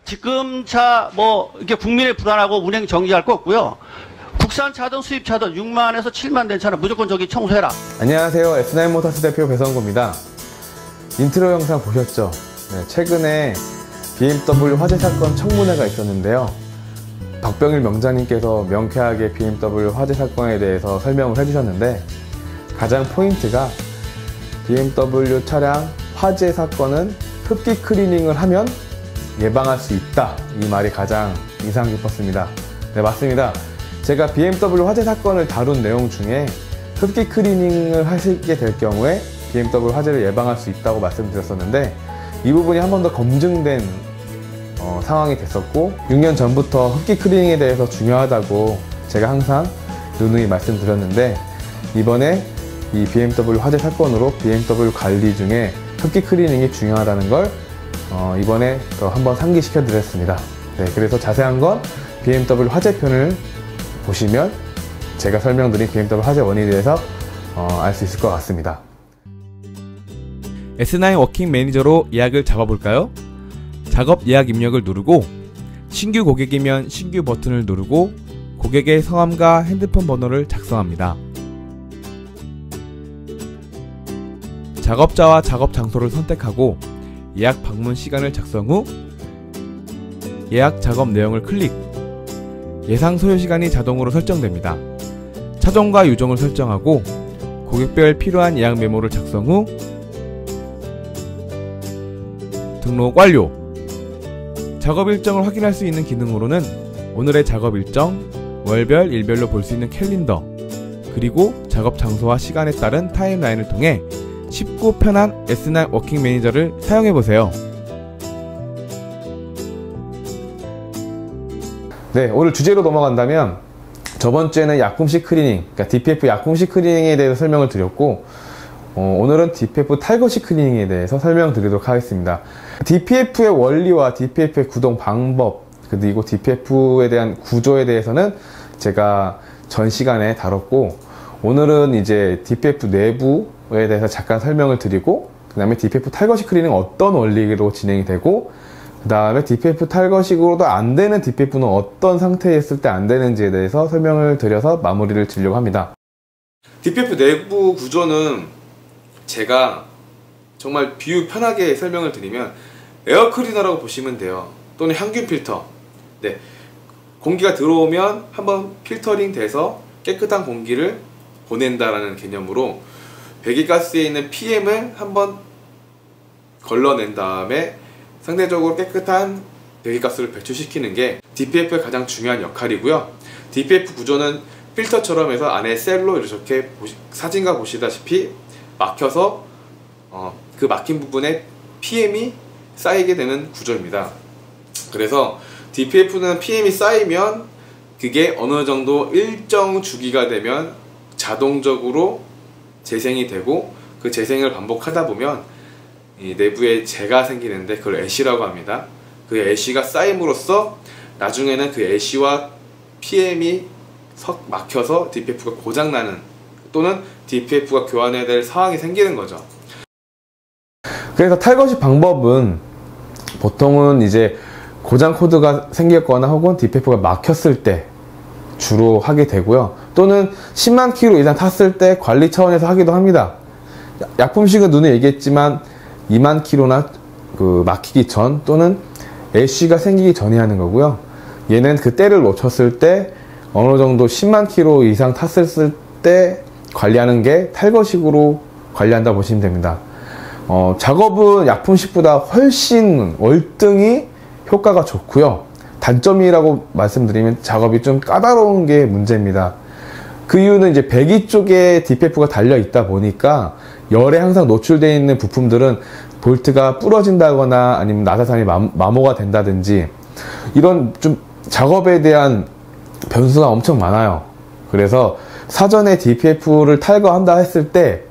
지금 차 이렇게 국민의 불안하고 운행 정지할 거 없고요. 국산차든 수입차든 6만에서 7만 된 차는 무조건 저기 청소해라. 안녕하세요. S9 모터스 대표 배성구입니다. 인트로 영상 보셨죠? 네, 최근에 BMW 화재 사건 청문회가 있었는데요. 박병일 명장님께서 명쾌하게 BMW 화재 사건에 대해서 설명을 해주셨는데, 가장 포인트가 BMW 차량 화재 사건은 흡기 클리닝을 하면 예방할 수 있다, 이 말이 가장 인상 깊었습니다. 네, 맞습니다. 제가 BMW 화재 사건을 다룬 내용 중에 흡기 클리닝을 하시게 될 경우에 BMW 화재를 예방할 수 있다고 말씀드렸었는데, 이 부분이 한 번 더 검증된 상황이 됐었고, 6년 전부터 흡기 클리닝에 대해서 중요하다고 제가 항상 누누이 말씀드렸는데, 이번에 이 BMW 화재 사건으로 BMW 관리 중에 흡기 클리닝이 중요하다는 걸 이번에 더 한번 상기시켜 드렸습니다. 네, 그래서 자세한 건 BMW 화재편을 보시면 제가 설명드린 BMW 화재 원인에 대해서 알 수 있을 것 같습니다. S9 워킹 매니저로 예약을 잡아볼까요? 작업 예약 입력을 누르고, 신규 고객이면 신규 버튼을 누르고 고객의 성함과 핸드폰 번호를 작성합니다. 작업자와 작업 장소를 선택하고 예약 방문 시간을 작성 후 예약 작업 내용을 클릭. 예상 소요 시간이 자동으로 설정됩니다. 차종과 유종을 설정하고 고객별 필요한 예약 메모를 작성 후 등록 완료. 작업 일정을 확인할 수 있는 기능으로는 오늘의 작업 일정, 월별, 일별로 볼 수 있는 캘린더, 그리고 작업 장소와 시간에 따른 타임라인을 통해 쉽고 편한 S9 워킹 매니저를 사용해보세요. 네, 오늘 주제로 넘어간다면, 저번 주에는 약품식 클리닝, 그러니까 DPF 약품식 클리닝에 대해서 설명을 드렸고, 오늘은 DPF 탈거식 클리닝에 대해서 설명드리도록 하겠습니다. DPF의 원리와 DPF의 구동 방법, 그리고 DPF에 대한 구조에 대해서는 제가 전 시간에 다뤘고, 오늘은 이제 DPF 내부에 대해서 잠깐 설명을 드리고, 그 다음에 DPF 탈거식 클리닝은 어떤 원리로 진행이 되고, 그 다음에 DPF 탈거식으로도 안 되는 DPF는 어떤 상태에 있을 때 안 되는지에 대해서 설명을 드려서 마무리를 지으려고 합니다. DPF 내부 구조는 제가 정말 비유 편하게 설명을 드리면 에어클리너라고 보시면 돼요. 또는 향균 필터. 네, 공기가 들어오면 한번 필터링 돼서 깨끗한 공기를 보낸다라는 개념으로 배기가스에 있는 PM을 한번 걸러낸 다음에 상대적으로 깨끗한 배기가스를 배출시키는 게 DPF의 가장 중요한 역할이고요. DPF 구조는 필터처럼 해서 안에 셀로 이렇게 사진과 보시다시피 막혀서 그 막힌 부분에 PM이 쌓이게 되는 구조입니다. 그래서 DPF는 PM이 쌓이면 그게 어느 정도 일정 주기가 되면 자동적으로 재생이 되고, 그 재생을 반복하다 보면 이 내부에 재가 생기는데 그걸 애쉬라고 합니다. 그 애쉬가 쌓임으로써 나중에는 그 애쉬와 PM이 막혀서 DPF가 고장나는, 또는 DPF가 교환해야 될 상황이 생기는 거죠. 그래서 탈거식 방법은 보통은 이제 고장 코드가 생겼거나 혹은 DPF가 막혔을 때 주로 하게 되고요. 또는 10만 킬로 이상 탔을 때 관리 차원에서 하기도 합니다. 약품식은 눈에 얘기했지만 2만 킬로나 막히기 전, 또는 애쉬가 생기기 전에 하는 거고요. 얘는 그 때를 놓쳤을 때 어느 정도 10만 킬로 이상 탔을 때 관리하는 게 탈거식으로 관리한다 보시면 됩니다. 작업은 약품식보다 훨씬 월등히 효과가 좋고요. 단점이라고 말씀드리면 작업이 좀 까다로운 게 문제입니다. 그 이유는 이제 배기 쪽에 DPF가 달려 있다 보니까 열에 항상 노출되어 있는 부품들은 볼트가 부러진다거나 아니면 나사산이 마모가 된다든지, 이런 좀 작업에 대한 변수가 엄청 많아요. 그래서 사전에 DPF를 탈거한다 했을 때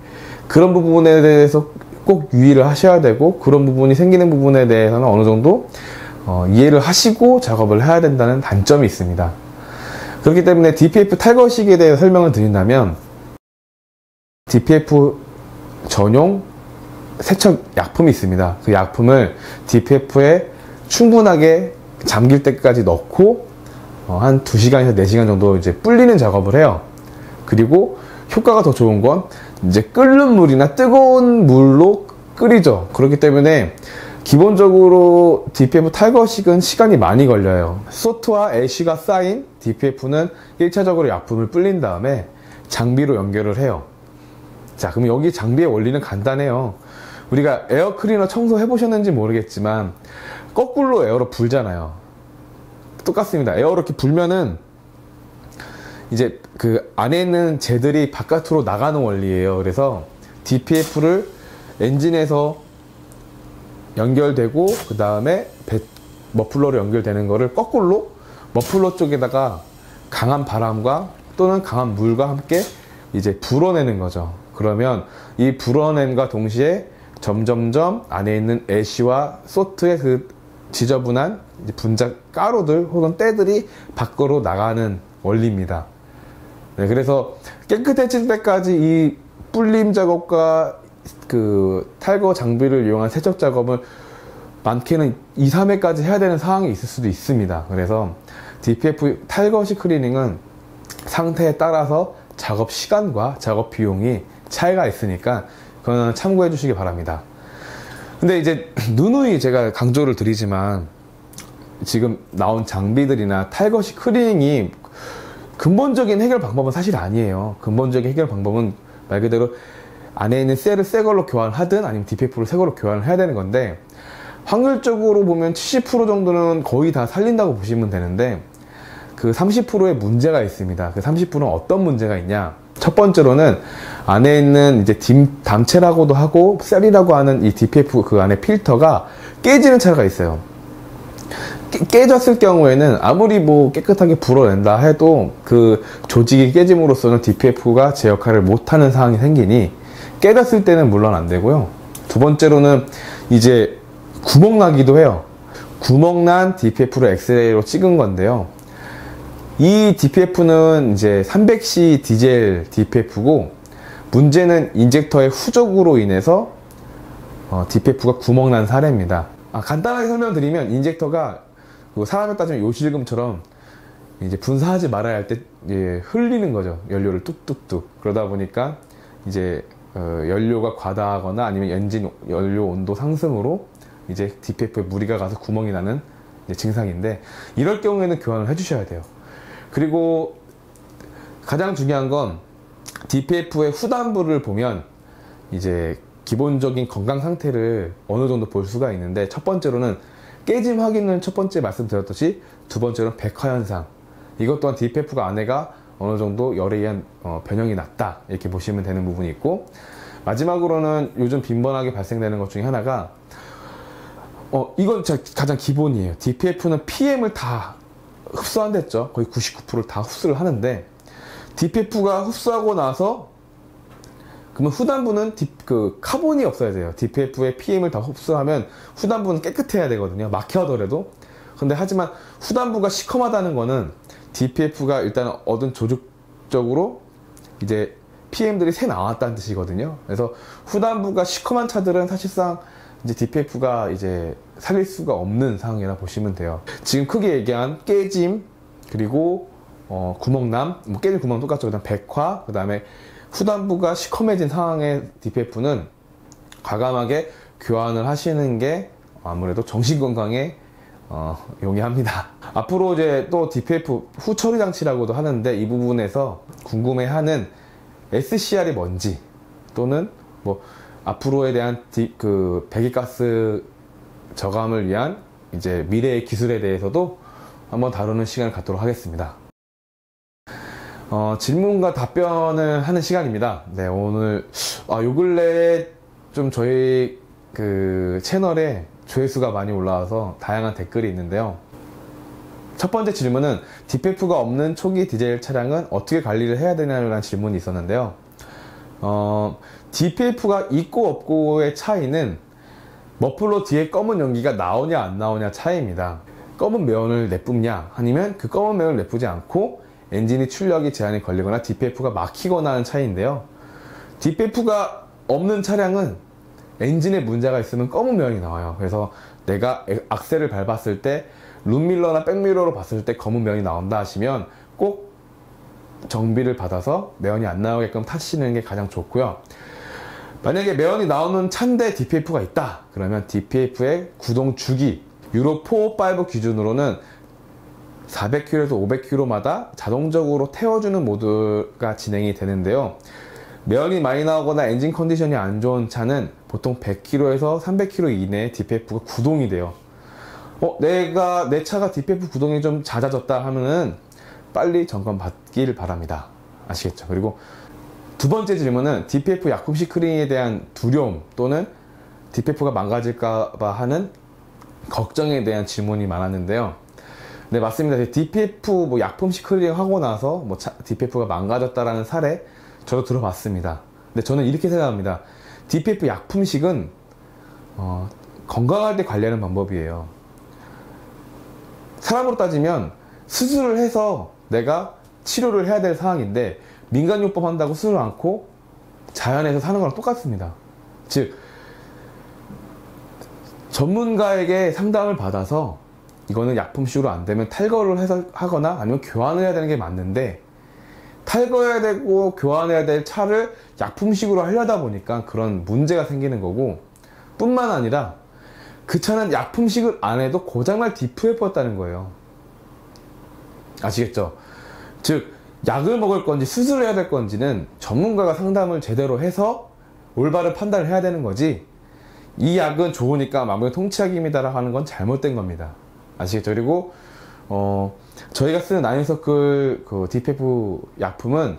그런 부분에 대해서 꼭 유의를 하셔야 되고, 그런 부분이 생기는 부분에 대해서는 어느 정도 이해를 하시고 작업을 해야 된다는 단점이 있습니다. 그렇기 때문에 DPF 탈거식에 대해 설명을 드린다면, DPF 전용 세척 약품이 있습니다. 그 약품을 DPF에 충분하게 잠길 때까지 넣고 한 2시간에서 4시간 정도 이제 불리는 작업을 해요. 그리고 효과가 더 좋은 건 이제 끓는 물이나 뜨거운 물로 끓이죠. 그렇기 때문에 기본적으로 DPF 탈거식은 시간이 많이 걸려요. 소트와 애쉬가 쌓인 DPF는 1차적으로 약품을 불린 다음에 장비로 연결을 해요. 자, 그럼 여기 장비의 원리는 간단해요. 우리가 에어 클리너 청소해 보셨는지 모르겠지만 거꾸로 에어로 불잖아요. 똑같습니다. 에어로 이렇게 불면은 이제 그 안에 있는 재들이 바깥으로 나가는 원리예요. 그래서 DPF를 엔진에서 연결되고 그 다음에 머플러로 연결되는 거를 거꾸로 머플러 쪽에다가 강한 바람과 또는 강한 물과 함께 이제 불어내는 거죠. 그러면 이 불어냄과 동시에 점점점 안에 있는 애쉬와 소트의 그 지저분한 분자 가루들 혹은 때들이 밖으로 나가는 원리입니다. 네, 그래서 깨끗해질 때까지 이 불림 작업과 그 탈거 장비를 이용한 세척 작업을 많게는 2, 3회까지 해야 되는 상황이 있을 수도 있습니다. 그래서 DPF 탈거식 클리닝은 상태에 따라서 작업 시간과 작업 비용이 차이가 있으니까 그거는 참고해 주시기 바랍니다. 근데 이제 누누이 제가 강조를 드리지만 지금 나온 장비들이나 탈거식 클리닝이 근본적인 해결 방법은 사실 아니에요. 근본적인 해결 방법은 말 그대로 안에 있는 셀을 새 걸로 교환하든 아니면 DPF를 새 걸로 교환을 해야 되는 건데 확률적으로 보면 70% 정도는 거의 다 살린다고 보시면 되는데 그 30%의 문제가 있습니다. 그 30%는 어떤 문제가 있냐? 첫 번째로는 안에 있는 이제 담체라고도 하고 셀이라고 하는 이 DPF 그 안에 필터가 깨지는 차가 있어요. 깨졌을 경우에는 아무리 뭐 깨끗하게 불어낸다 해도 그 조직이 깨짐으로써는 DPF가 제 역할을 못하는 상황이 생기니 깨졌을 때는 물론 안 되고요. 두 번째로는 이제 구멍 나기도 해요. 구멍 난 DPF를 엑스레이로 찍은 건데요. 이 DPF는 이제 300C 디젤 DPF고 문제는 인젝터의 후적으로 인해서 DPF가 구멍 난 사례입니다. 간단하게 설명드리면 인젝터가 사람에 따지면 요실금처럼 이제 분사하지 말아야 할 때 흘리는 거죠. 연료를 뚝뚝뚝. 그러다 보니까 이제 연료가 과다하거나 아니면 엔진 연료 온도 상승으로 이제 DPF에 무리가 가서 구멍이 나는 증상인데 이럴 경우에는 교환을 해주셔야 돼요. 그리고 가장 중요한 건 DPF의 후단부를 보면 이제 기본적인 건강 상태를 어느 정도 볼 수가 있는데 첫 번째로는 깨짐 확인은 첫 번째 말씀드렸듯이 두 번째로는 백화 현상. 이것 또한 DPF가 안에가 어느 정도 열에 의한 변형이 났다 이렇게 보시면 되는 부분이 있고 마지막으로는 요즘 빈번하게 발생되는 것 중에 하나가 이건 가장 기본이에요. DPF는 PM을 다 흡수한댔죠. 거의 99%를 다 흡수를 하는데 DPF가 흡수하고 나서 그러면 후단부는 그 카본이 없어야 돼요. DPF의 PM을 다 흡수하면 후단부는 깨끗해야 되거든요. 막혀더라도. 근데 하지만 후단부가 시커멓다는 거는 DPF가 일단 얻은 조직적으로 이제 PM들이 새 나왔다는 뜻이거든요. 그래서 후단부가 시커먼 차들은 사실상 이제 DPF가 이제 살릴 수가 없는 상황이라 보시면 돼요. 지금 크게 얘기한 깨짐 그리고 구멍남, 뭐 깨짐 구멍 똑같죠. 그다음 백화, 그다음에 후단부가 시커매진 상황의 DPF는 과감하게 교환을 하시는 게 아무래도 정신건강에 용이합니다. 앞으로 이제 또 DPF 후처리 장치라고도 하는데 이 부분에서 궁금해하는 SCR이 뭔지 또는 뭐 앞으로에 대한 그 배기가스 저감을 위한 이제 미래의 기술에 대해서도 한번 다루는 시간을 갖도록 하겠습니다. 질문과 답변을 하는 시간입니다. 네, 오늘 요 근래에 좀 저희 그 채널에 조회수가 많이 올라와서 다양한 댓글이 있는데요. 첫 번째 질문은 DPF가 없는 초기 디젤 차량은 어떻게 관리를 해야 되냐는 질문이 있었는데요. DPF가 있고 없고의 차이는 머플러 뒤에 검은 연기가 나오냐 안 나오냐 차이입니다. 검은 매연을 내뿜냐 아니면 그 검은 매연을 내뿜지 않고 엔진이 출력이 제한이 걸리거나 DPF가 막히거나 하는 차이인데요. DPF가 없는 차량은 엔진에 문제가 있으면 검은 매연이 나와요. 그래서 내가 악셀을 밟았을 때 룸밀러나 백밀러로 봤을 때 검은 면이 나온다 하시면 꼭 정비를 받아서 매연이 안 나오게끔 타시는 게 가장 좋고요. 만약에 매연이 나오는 차인데 DPF가 있다 그러면 DPF의 구동 주기 유로 4, 5 기준으로는 400km에서 500km마다 자동적으로 태워주는 모드가 진행이 되는데요. 매연이 많이 나오거나 엔진 컨디션이 안 좋은 차는 보통 100km에서 300km 이내에 DPF가 구동이 돼요. 내 차가 DPF 구동이 좀 잦아졌다 하면은 빨리 점검 받길 바랍니다. 아시겠죠? 그리고 두 번째 질문은 DPF 약품 시크링에 대한 두려움 또는 DPF가 망가질까봐 하는 걱정에 대한 질문이 많았는데요. 네, 맞습니다. DPF 약품 시크링 하고 나서 DPF가 망가졌다라는 사례 저도 들어봤습니다. 근데 저는 이렇게 생각합니다. DPF 약품식은 건강할 때 관리하는 방법이에요. 사람으로 따지면 수술을 해서 내가 치료를 해야 될 상황인데 민간요법 한다고 수술 않고 자연에서 사는 거랑 똑같습니다. 즉 전문가에게 상담을 받아서 이거는 약품식으로 안 되면 탈거를 해서 하거나 아니면 교환을 해야 되는 게 맞는데 탈거해야 되고 교환해야 될 차를 약품식으로 하려다 보니까 그런 문제가 생기는 거고, 뿐만 아니라 그 차는 약품식을 안 해도 고장날 DPF였다는 거예요. 아시겠죠? 즉 약을 먹을 건지 수술을 해야 될 건지는 전문가가 상담을 제대로 해서 올바른 판단을 해야 되는 거지, 이 약은 좋으니까 마무리 통치약입니다 하는 건 잘못된 겁니다. 아시겠죠? 그리고 저희가 쓰는 나인서클 그 DPF 약품은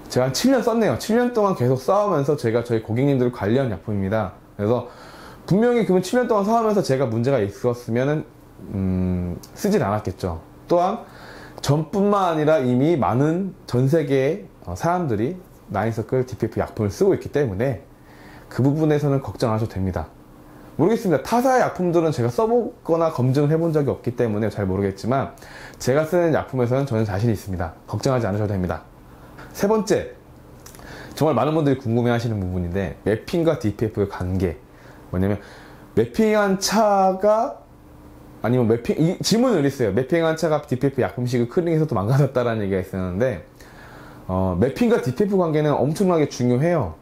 제가 한 7년 썼네요. 7년 동안 계속 써오면서 제가 저희 고객님들을 관리한 약품입니다. 그래서 분명히 그러면 7년 동안 써오면서 제가 문제가 있었으면은 쓰진 않았겠죠. 또한 전뿐만 아니라 이미 많은 전 세계의 사람들이 나인서클 DPF 약품을 쓰고 있기 때문에 그 부분에서는 걱정 안 하셔도 됩니다. 모르겠습니다. 타사의 약품들은 제가 써보거나 검증을 해본 적이 없기 때문에 잘 모르겠지만 제가 쓰는 약품에서는 저는 자신이 있습니다. 걱정하지 않으셔도 됩니다. 세 번째, 정말 많은 분들이 궁금해 하시는 부분인데 매핑과 DPF의 관계. 뭐냐면 매핑한 차가 아니면 이 질문을 했어요. 매핑한 차가 DPF 약품식을 클링해서도 망가졌다라는 얘기가 있었는데 매핑과 DPF 관계는 엄청나게 중요해요.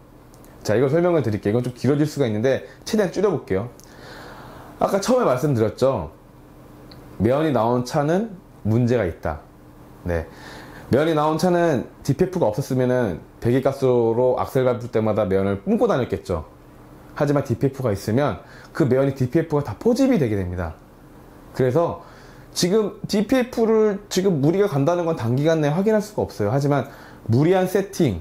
자, 이걸 설명을 드릴게요. 이건 좀 길어질 수가 있는데 최대한 줄여볼게요. 아까 처음에 말씀드렸죠. 매연이 나온 차는 문제가 있다. 네, 매연이 나온 차는 DPF가 없었으면은 배기가스로 악셀 밟을 때마다 매연을 뿜고 다녔겠죠. 하지만 DPF가 있으면 그 매연이 DPF가 다 포집이 되게 됩니다. 그래서 지금 DPF를 지금 무리가 간다는 건 단기간 내에 확인할 수가 없어요. 하지만 무리한 세팅,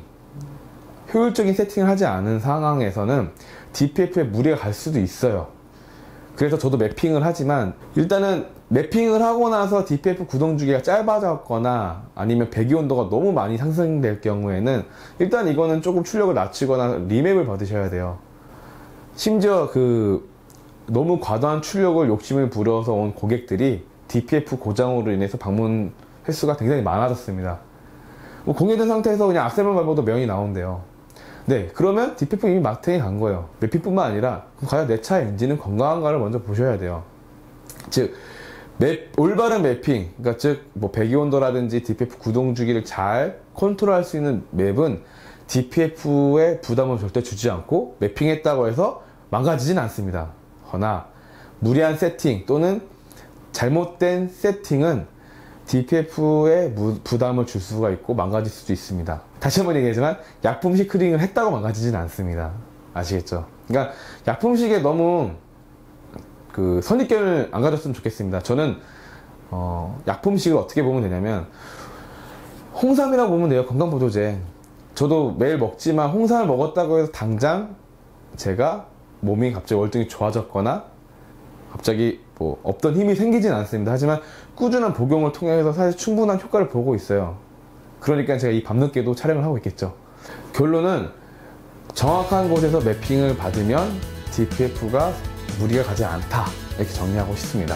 효율적인 세팅을 하지 않은 상황에서는 DPF에 무리가 갈 수도 있어요. 그래서 저도 매핑을 하지만 일단은 매핑을 하고 나서 DPF 구동 주기가 짧아졌거나 아니면 배기 온도가 너무 많이 상승될 경우에는 일단 이거는 조금 출력을 낮추거나 리맵을 받으셔야 돼요. 심지어 너무 과도한 출력을 욕심을 부려서 온 고객들이 DPF 고장으로 인해서 방문 횟수가 굉장히 많아졌습니다. 공개된 상태에서 그냥 악셀만 밟아도 매연이 나온대요. 네, 그러면 DPF 이미 마탱이 간 거예요. 매핑뿐만 아니라 과연 내 차의 엔진은 건강한가를 먼저 보셔야 돼요. 즉 올바른 매핑, 그러니까 즉 배기 온도라든지 DPF 구동 주기를 잘 컨트롤할 수 있는 맵은 DPF에 부담을 절대 주지 않고 매핑했다고 해서 망가지진 않습니다. 허나 무리한 세팅 또는 잘못된 세팅은 DPF에 부담을 줄 수가 있고 망가질 수도 있습니다. 다시 한번 얘기하지만 약품식 클링을 했다고 망가지진 않습니다. 아시겠죠? 그러니까 약품식에 너무 선입견을 안 가졌으면 좋겠습니다. 저는 약품식을 어떻게 보면 되냐면 홍삼이라고 보면 돼요. 건강보조제. 저도 매일 먹지만 홍삼을 먹었다고 해서 당장 제가 몸이 갑자기 월등히 좋아졌거나 갑자기 없던 힘이 생기진 않습니다. 하지만 꾸준한 복용을 통해서 사실 충분한 효과를 보고 있어요. 그러니까 제가 이 밤늦게도 촬영을 하고 있겠죠. 결론은 정확한 곳에서 매핑을 받으면 DPF가 무리가 가지 않다, 이렇게 정리하고 싶습니다.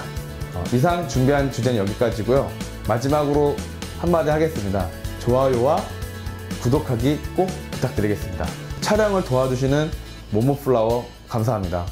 이상 준비한 주제는 여기까지고요. 마지막으로 한마디 하겠습니다. 좋아요와 구독하기 꼭 부탁드리겠습니다. 촬영을 도와주시는 모모플라워 감사합니다.